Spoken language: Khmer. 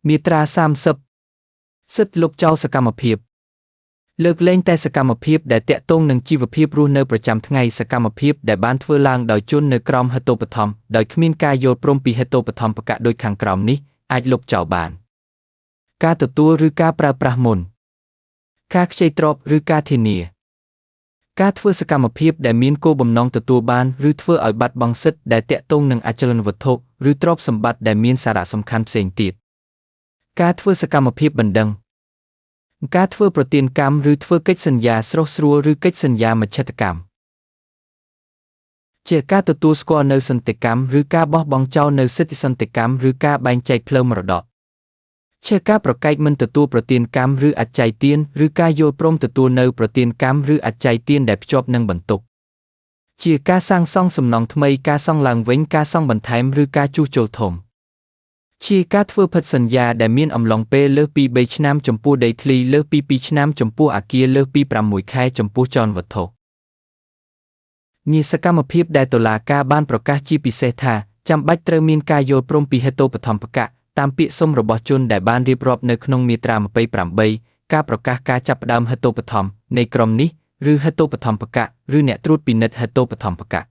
មាត្រា30សិទ្ធិលុបចោលសកម្មភាពលើកលែងតែសកម្មភាពដែលទាក់ទងនឹងជីវភាពរស់នៅប្រចាំថ្ងៃសកម្មភាពដែលបានធ្វើឡើងដោយជននៅក្រោមហេតុបត្ថម្ភដោយគ្មានការយល់ព្រមពីហេតុបត្ថម្ភកដូចខាងក្រោមនេះអាចលុបចោលបានការទទួលឬការប្រើប្រាស់មុនការខ្ចីទ្រព្យឬការធានាការធ្វើសកម្មភាពដែលមានគោលបំណងទទួលបានឬធ្វើឲ្យបាត់បង់សិទ្ធិដែលទាក់ទងនឹងអចលនវត្ថុឬទ្រព្យសម្បត្តិដែលមានសារៈសំខាន់ផ្សេងទៀតការធ្វើសកម្មភាពបណ្ដឹងការធ្វើប្រទានកម្មឬធ្វើកិច្ចសន្យាស្រុះស្រួលឬកិច្ចសន្យាមជ្ឈត្តកម្មជាការទទួលស្គាល់នៅសន្តិកម្មឬការបោះបង់ចោលនៅសិទ្ធិសន្តិកម្មឬការបែងចែកផ្លូវមរតកជាការប្រកែកមិនទទួលប្រទានកម្មឬអច្ច័យទានឬការយល់ព្រមទទួលនៅប្រទានកម្មឬអច្ច័យទានដែលភ្ជាប់នឹងបន្ទុកជាការសាងសង់សំណង់ថ្មីការសង់ឡើងវិញការសង់បន្ថែមឬការជួសជុលធំជាការធ្វើផិតសន្យាដែលមានអំឡុងពេលលើសពី3ឆ្នាំចំពោះដីធ្លីលើសពី2ឆ្នាំចំពោះអគារលើសពី6ខែចំពោះចលនាវត្ថុងារសកម្មភាពដែលតុលាការបានប្រកាសជាពិសេសថាចាំបាច់ត្រូវមានការយល់ព្រមពីហេតុបត្ថម្ភកៈតាមពាក្យសុំរបស់ជនដែលបានរៀបរាប់នៅក្នុងមាត្រា28ការប្រកាសការចាប់ផ្ដើមហេតុបត្ថម្ភនៃក្រុមនេះឬហេតុបត្ថម្ភកៈឬអ្នកត្រួតពិនិត្យហេតុបត្ថម្ភកៈ